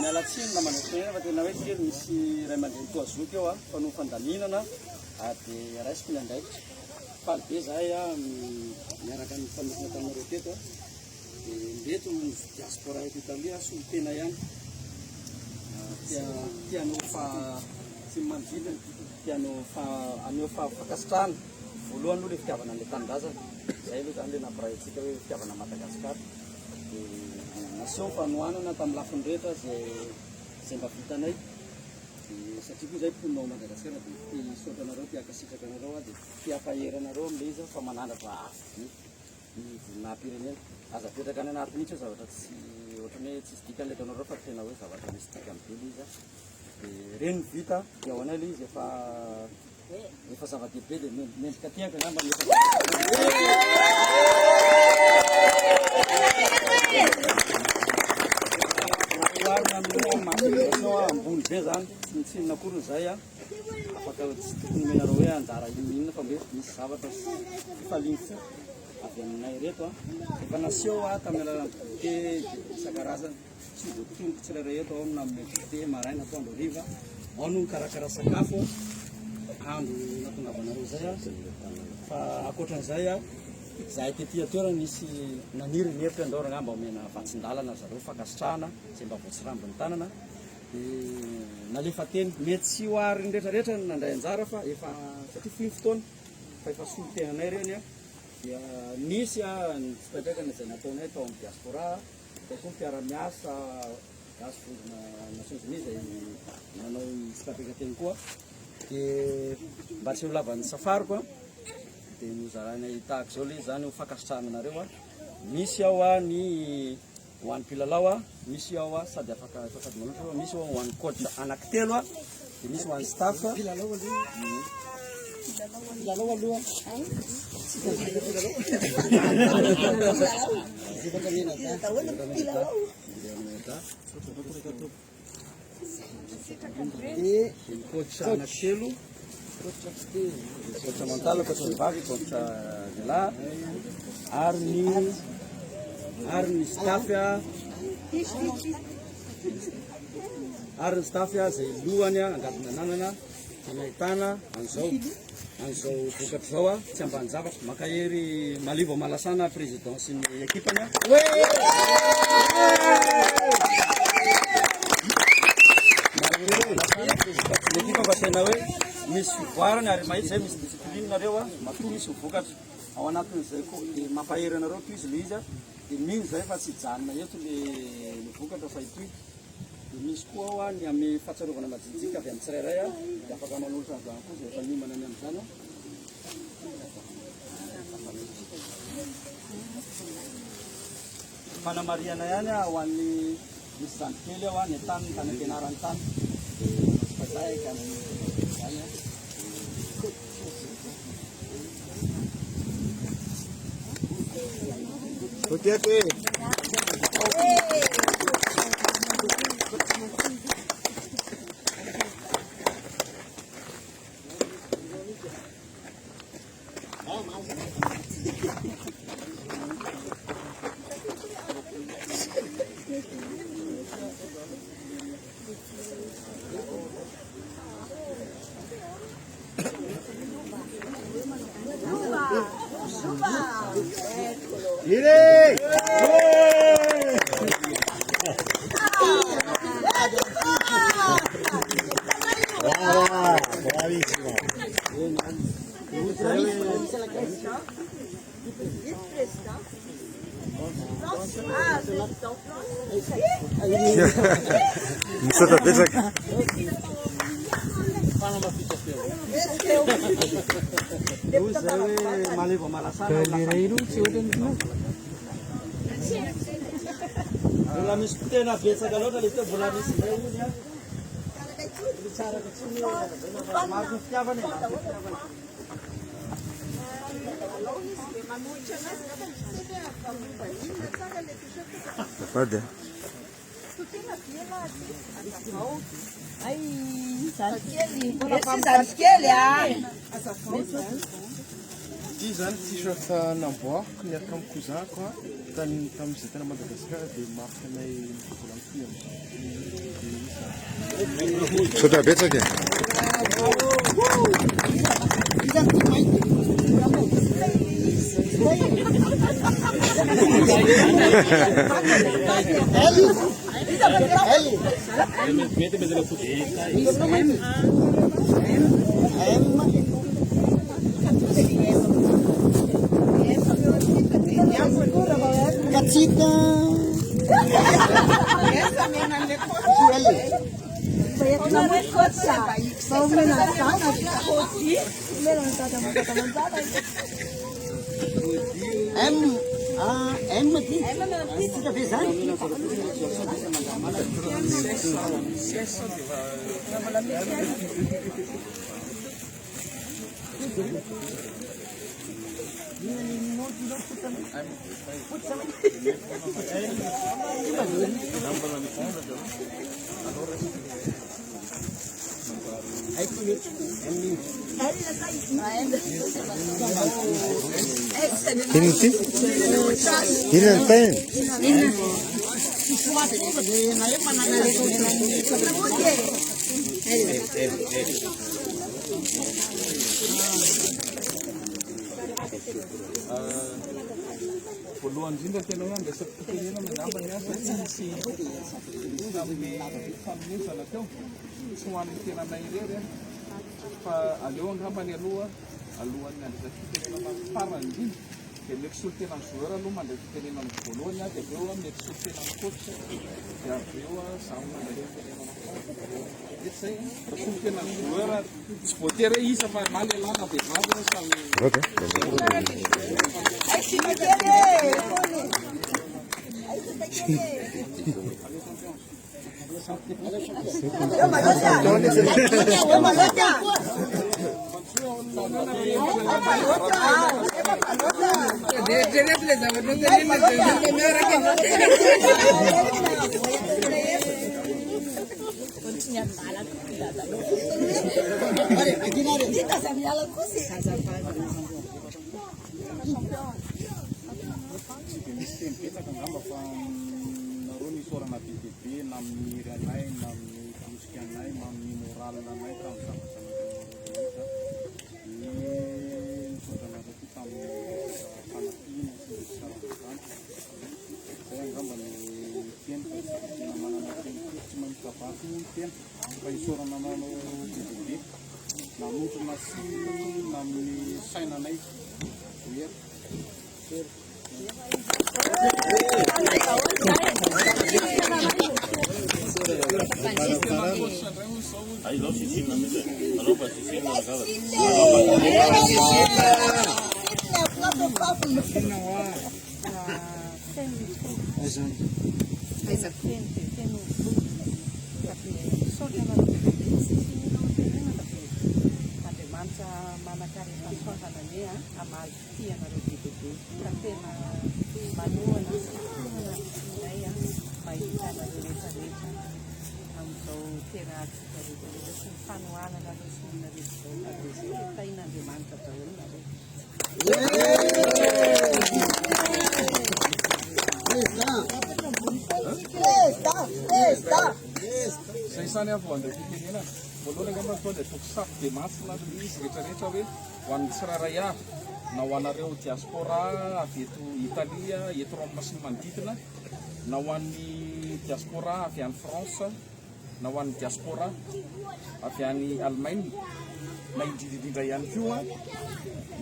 mialatsiny namanao fa tena hoe kely misy ray aman-dreny toazoky eo fanao fandaminana dia raisiko nyandraikitra faly be zahay miaraka ny fanokona taminareo teto dia mbeto ny diaspora eto Italia solo tena ihany tianao tsy manodidina tianao aneo fakasitrahana voalohany aloha le fitiavana an'ilay tanindrazana zay aloha zany le nampirahintsika hoe fitiavana Madagasikara dia naseho fanohanana tamin'ny lafiny rehetra zay mba vitanay satria koa zay mponao Madagasikara dia isaotra anareo tiakasitraka anareo dia tiapahery anareo amin'ilay izy fa manandratra afo ny voninahim-pirenena aza petraka any anaty mihitsy zavatra tsy ohatrany hoe tsisy dikan'ilay taonareo fa tena hoe zavatra misy dikany be le izy dia reny vita dia ao anay le izy efa zava-dehibe dia mendrika tiaka ngamba ambony be zany tsy mitsinona akory zay afaka tsy tokony menareo hoe anjara inona fa mbe misy zavatra fifaliany fo avy aminay reto efa naseho tamin'ny alalan'ny goûté isan-karazany tsy voatomboka tsirairay eto ao namin'ny goûté maraina atoandro hariva ao no mikarakara sakafo andro natongavanareo zay fa akoatran'izay zahay tetỳ toerana misy naniry ny hevitra andao ngamba omena vatsin-dalana zareo fakasitrahana zay mba voatsirambiny tanana nalefa teny mety tsy hoary ny rehetrarehetra nandray anjara fa efa satria finy fotoana fa efa solo tenanay reny dia nisy fipetraikana zay nataonay tao amin'ny diaspora da koa mpiara-miasa gasy vozona Nations Unies zay nanao fipetraikateny koa dia mba tsy ho lavan'ny safariko dia nozarainay tahaka zao le zany ho fakasitrahana anareo misy ao ny ho an'ny mpilalao misy ao sady afaka manotra misy ao ho an'ny coach anankitelo dia misy ho an'ny staff coach anankitelo coach mantalo coach vavy coach lehilahy ary ny staff ary ny staff zay lohany angatiny ananana anahitana an'izao vokatra zao tsy ambany zavatra makahery malivo malasana président sy ny ekipany l'ekipa fa tena hoe misy fivoarany ary mahita zay misy discipline nareo matoa misy vokatra ao anatin'izay koa dia mampahery anareo toy izy le izy dia mino zay fa tsy janona eto le vokatra fa itoy dia misy koa ao ny amin'ny fahatsarovana majijika avy amin'ny tsirairay dia afaka manolotra an'izany koa zay efa nimana any amin'izany fanamariana ihany ho an'ny misy zany kely ao ny tany ny tany ampianarany tany fa zay ka zany Bravissimo. Mi sono pensa che malevo malasana la misy tena betsaka loatra le teo vola misy zay ony tsara maro fitiavany guarda Ity zany t-shirt namboariko niaraka amin'ny cousin-ko tamin'izay tena Madagasikara dia marika anay volana Sudah besok ya? Ini nantain. Puluhan din dahil tinanong desat kini naman naman niya sa si kami sa nato suwan tinanay ire pa aluang kapan ya aluan niya sa kini naman parang din ke meksulti ng suara luman dahil kini naman puluhan niya ke bewa meksulti ng kotse ya bewa sama dari kini naman it's a meksulti ng suara spotere isa pa malala na pipado sa Okay. Kita kan gambar naruni suara na PPP, nami ranai, nami kemiskinan nai, nami moral nai, kan sama-sama ini sudah ada kita anak ini sekarang. Saya gambar ni nama-nama cuma kapatu tian, bayi suara nama PPP, namun masih nami saya nai, lihat. Saya sana apa anda fikirnya lah. Boleh gambar tu ada tuksak di maslah di sekitar we wan seraraya na wan areu diaspora itu Italia itu romas manditna na wan diaspora afian France na wan diaspora afian Allemagne na indididra ihany koa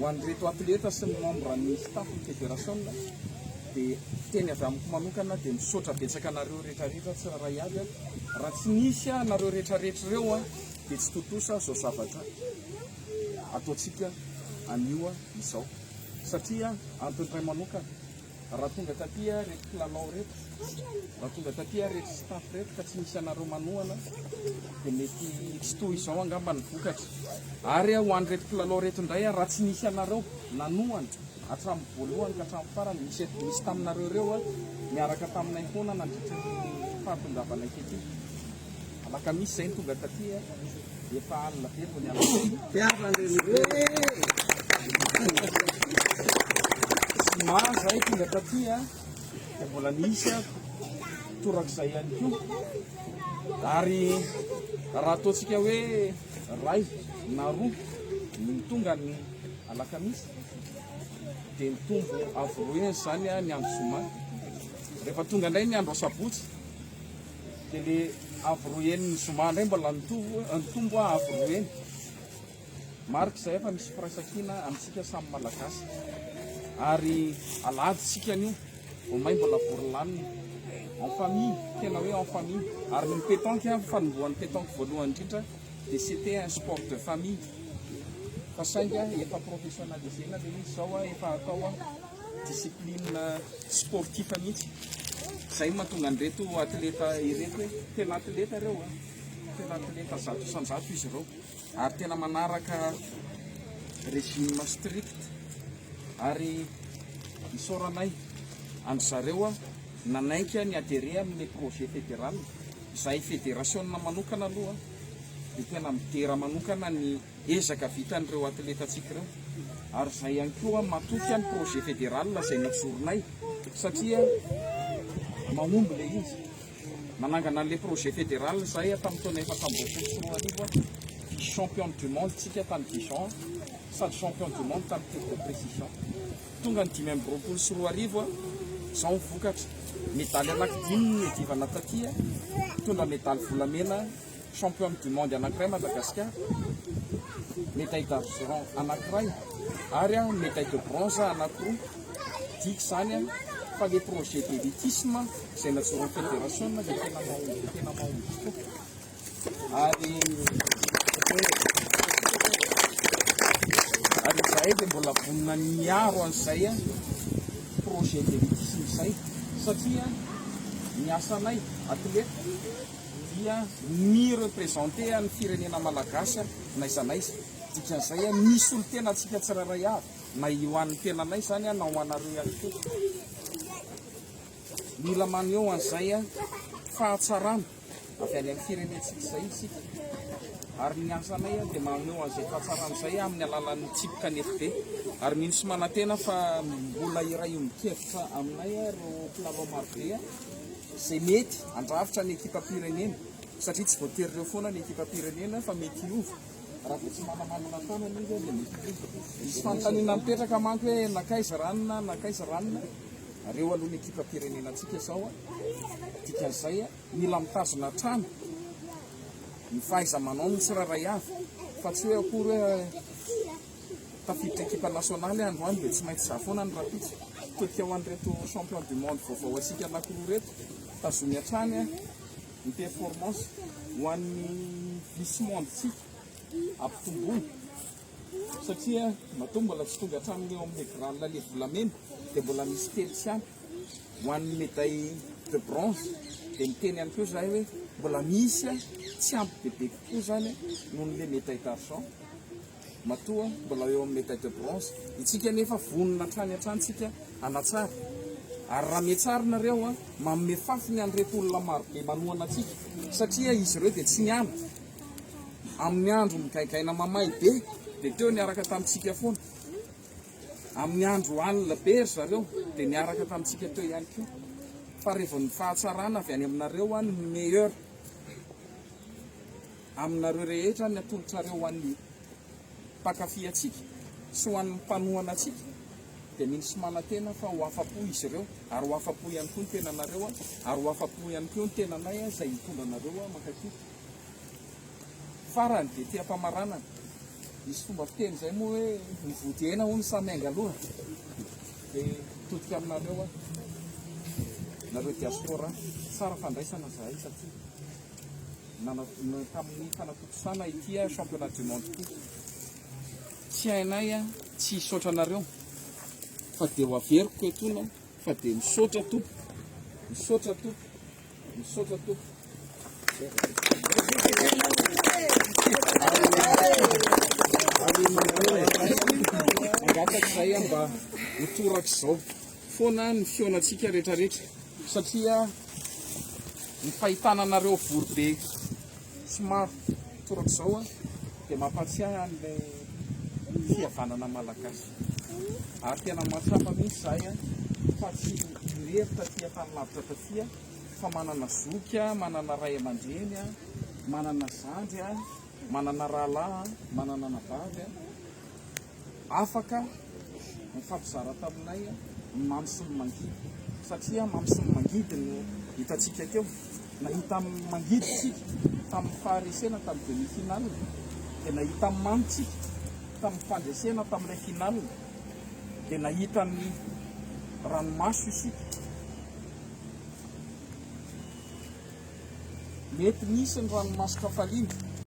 wan reto atleta sy membre ny staff fédération dia teny avy amiko manokana dia misaotra betsaka anareo rehetrarehetra tsy raha iaby raha tsy nisy anareo rehetrarehetra ireo dia tsy totosa zao zavatra ataontsika anio izao satria anton'iray manokana raha tonga taty rehetra mpilalao rehetra raha tonga taty rehetra staff rehetra ka tsy nisy anareo manohana dia mety tsy toy izao angamba ny vokatra ary ho any rehetra mpilalao rehetra indray raha tsy nisy anareo nanohana hatramin'ny voalohany ka hatramin'ny farany misy taminareo ireo miaraka taminay foana nandritra fahatongavanay kety alaka misy izay ny tonga taty efa alina be vao niala sy mazay tonga taty dia mbola nisy torak'izay ihany koa Ary raha ataontsika hoe ray na roa ny tonga ny alakamisy dia mitombo avoroeny zany ny andro zoma. Rehefa tonga indray ny andro sabotsy dia le avoroeny ny zoma indray mbola nitombo avoroeny. Marika izay efa misy firaisan-kina amintsika samy malagasy ary aladitsika an'io vomay mbola vory en famille, tena hoe en famille. Ary ny pétanque fanombohan'ny pétanque voalohany indrindra dia c'était un sport de famille. Fa sainga efa professionnalisena dia izy zao efa atao discipline sportif mihitsy. Izay mahatonga an'ireto atleta ireto hoe tena atleta ireo tena atleta zato isan-jato izy ireo ary tena manaraka régime strict. Ary isaoranay andry zareo nanaiky ny adhéré amin'ny projet fédéral. Izay fédération manokana aloha dia tena midera manokana ny ezaka vitan'ireo atletatsika ireo. Ary izay ihany koa matoky ny projet fédéral izay natsoronay satria mahomby le izy. Manangana le projet fédéral izay tamin'ny taona 2024 champion du monde tsika tany Dijon sady champion du monde tany tir de précision. Tonga ny 2024 zao vokatra médaille anankidimy medivana tatia, tondra médaille volamena champion du monde anankiray Madagascar, médaille d'argent anankiray ary médaille de bronze anankiroa. Dik zany fa le projet d'élitisme izay natsoron'ny fédération dia tena mahomby tokoa. Ary izay dia mbola vonina miaro an'izay projet d'élitisme izay satria ny asanay atleta dia ny représenter ny firenena malagasy na iza naiza. Dikan'izay misy olo tena atsika tsiraray avy na io an'ny tenanay zany na ho anareo ihany koa. Mila maneho an'izay fahatsarana avy any amin'ny firenentsika izay isika. Ary ny asanay dia maneho an'izay fahatsarana izay amin'ny alalan'ny tsipika NFB. Ary minsy manantena fa mbola iray mikevitra aminay ireo mpilalao marobe izay mety andrafitra ny ekipa pirenena satria tsy voatery ireo foana ny ekipa pirenena fa mety hiova raha vao tsy manamanana tanana izy dia mety hiova. Misy fanontaniana mipetraka manko hoe nakaiza ranona areo aloha ny ekipa pirenena antsika zao. Dikan'izay mila mitazona trano ny fahaiza-manao ny tsiraray avy fa tsy hoe akory hoe tafiditra ekipa nasionaly androany dia tsy maintsy zafoana ny rapitsy. Totika ho an'ireto champion du monde vaovao atsika anankiroa reto tazomy hatrany ny performance ho an'ny vice monde tsika ampitomboiny satria matoa mbola tsy tonga hatramin'ny eo amin'ny grand lale volamena dia mbola misy telo tsy ampy ho an'ny médaille de bronze. Dia miteny ihany koa zahay hoe mbola misy tsy ampy bebe kokoa zany noho n'le médaille d'argent. Matoa mbola eo amin'ny médaille de bronze. Itsika nefa vonona hatrany-tsika anatsara. Ary raha mihatsarina manome fafiny an'ireto olona marobe manohana atsika satria izy ireo dia tsy niana amin'ny andro migaigaina mamay be dia teo niaraka tamintsika foana. Amin'ny andro alina be ry zareo dia niaraka tamintsika teo ihany koa. Fa rehefa ny fahatsarana avy any aminareo ny meilleur aminareo rehetra ny atolotrareo ho an'ny mpakafy atsika sy ho an'ny mpanohana atsika dia minsy manantena fa ho afa-po izy ireo ary ho afa-po ihany koa ny tenanareo ary ho afa-po ihany koa ny tenanay izay hitondra anareo makatỳ. Farany dia tia-pamaranana misy fomba fiteny izay moa hoe mivody hena hoy ny samy ainga aloha. Dia todika aminareo nareo diaspora tsara fandraisana zahay satria tamin'ny fanatokosana ity championnat du monde koa tsy hainay tsy hisaotra anareo fa dia ho averiko etona fa dia misaotra topo. Angatak'izay mba hotoraka izao foana ny fionatsika rehetrarehetra satria ny fahitana anareo vorobe somary toraka izao dia mampatsiahy an'ilay fihavanana malagasy. Ary tena mahatsapa mihitsy zahay fa tsy mirehitra tia tany lavitra tatia fa manana zoky a, manana ray aman-dreny a, manana zandry a, manana rahalahy a, manana anavavy a, afaka mifampizara taminay a, ny mamy sy ny mangidy. Satria mamy sy ny mangidy no hitantsika teo. Nahita amin'ny mangidy tsika tamin'ny faharesena tamin'ny demi-finale, dia nahita amin'ny mamy tsika tamin'ny fandresena tamin'ilay finale, dia nahita ny ranomaso isika. Mety nisy ny ranomaso kafaliana